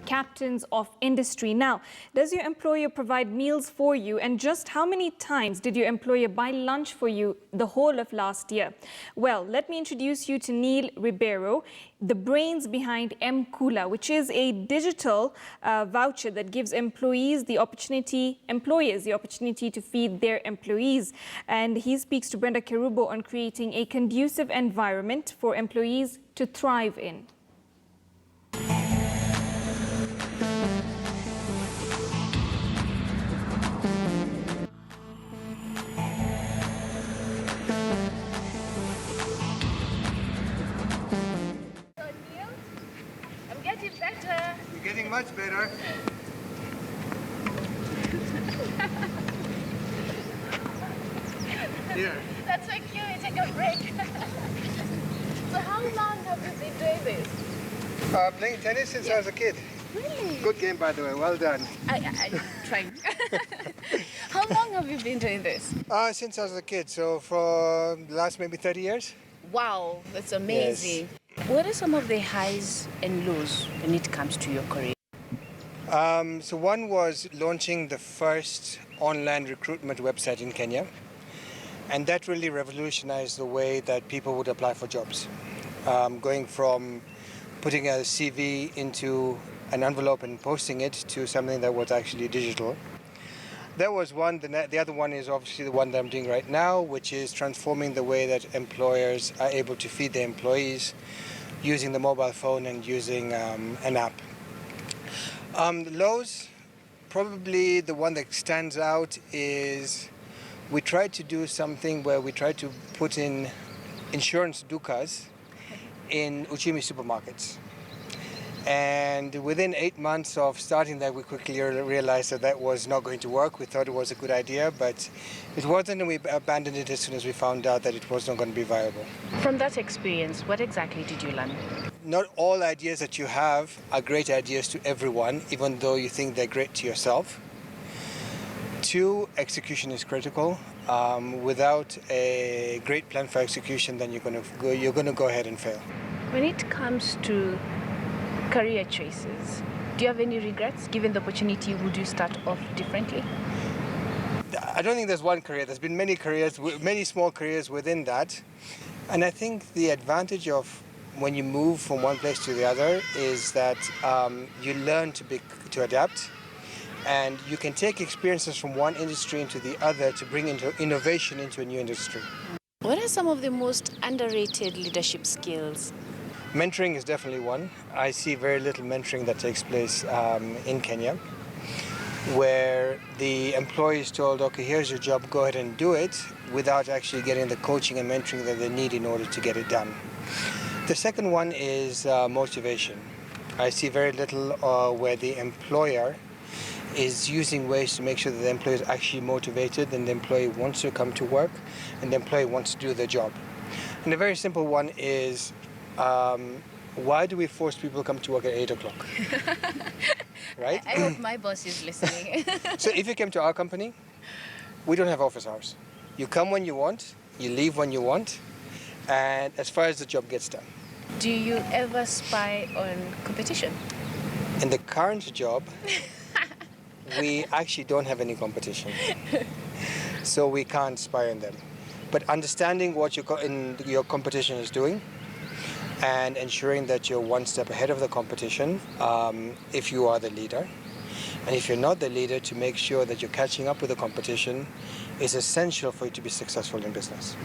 captains of industry. Now, does your employer provide meals for you, and just how many times did your employer buy lunch for you the whole of last year? Well, let me introduce you to Neil Ribeiro, the brains behind M-Kula, which is a digital voucher that gives employers the opportunity to feed their employees. And he speaks to Brenda Kerubo on creating a conducive environment for employees to thrive in. I'm getting better. You're getting much better. Here. That's so cute. We take a break. So how long have you been doing this? Playing tennis since I was a kid. Really? Good game, by the way. Well done. I'm trying. How long have you been doing this? Since I was a kid, so for the last maybe 30 years. Wow, that's amazing. Yes. What are some of the highs and lows when it comes to your career? So one was launching the first online recruitment website in Kenya. And that really revolutionized the way that people would apply for jobs. Going from putting a CV into an envelope and posting it to something that was actually digital. That was one. The other one is obviously the one that I'm doing right now, which is transforming the way that employers are able to feed their employees using the mobile phone and using an app. The lows, probably the one that stands out is we tried to do something where we tried to put in insurance dukas in Uchumi supermarkets. And within 8 months of starting that, we quickly realized that that was not going to work. We thought it was a good idea, but it wasn't, and we abandoned it as soon as we found out that it was not going to be viable. From that experience, what exactly did you learn? Not all ideas that you have are great ideas to everyone, even though you think they're great to yourself. 2, execution is critical. Without a great plan for execution, then you're going to go ahead and fail. When it comes to career choices, do you have any regrets? Given the opportunity, would you start off differently? I don't think there's one career. There's been many careers, many small careers within that. And I think the advantage of when you move from one place to the other is that you learn to adapt. And you can take experiences from one industry into the other to bring into innovation into a new industry. What are some of the most underrated leadership skills? Mentoring is definitely one. I see very little mentoring that takes place in Kenya, where the employee is told, okay, here's your job, go ahead and do it, without actually getting the coaching and mentoring that they need in order to get it done. The second one is motivation. I see very little where the employer is using ways to make sure that the employee is actually motivated and the employee wants to come to work and the employee wants to do their job. And a very simple one is, why do we force people to come to work at 8 o'clock? Right? I hope my boss is listening. So if you came to our company, we don't have office hours. You come when you want, you leave when you want, and as far as the job gets done. Do you ever spy on competition? In the current job, we actually don't have any competition, so we can't spy on them. But understanding what your competition is doing and ensuring that you're one step ahead of the competition if you are the leader. And if you're not the leader, to make sure that you're catching up with the competition is essential for you to be successful in business.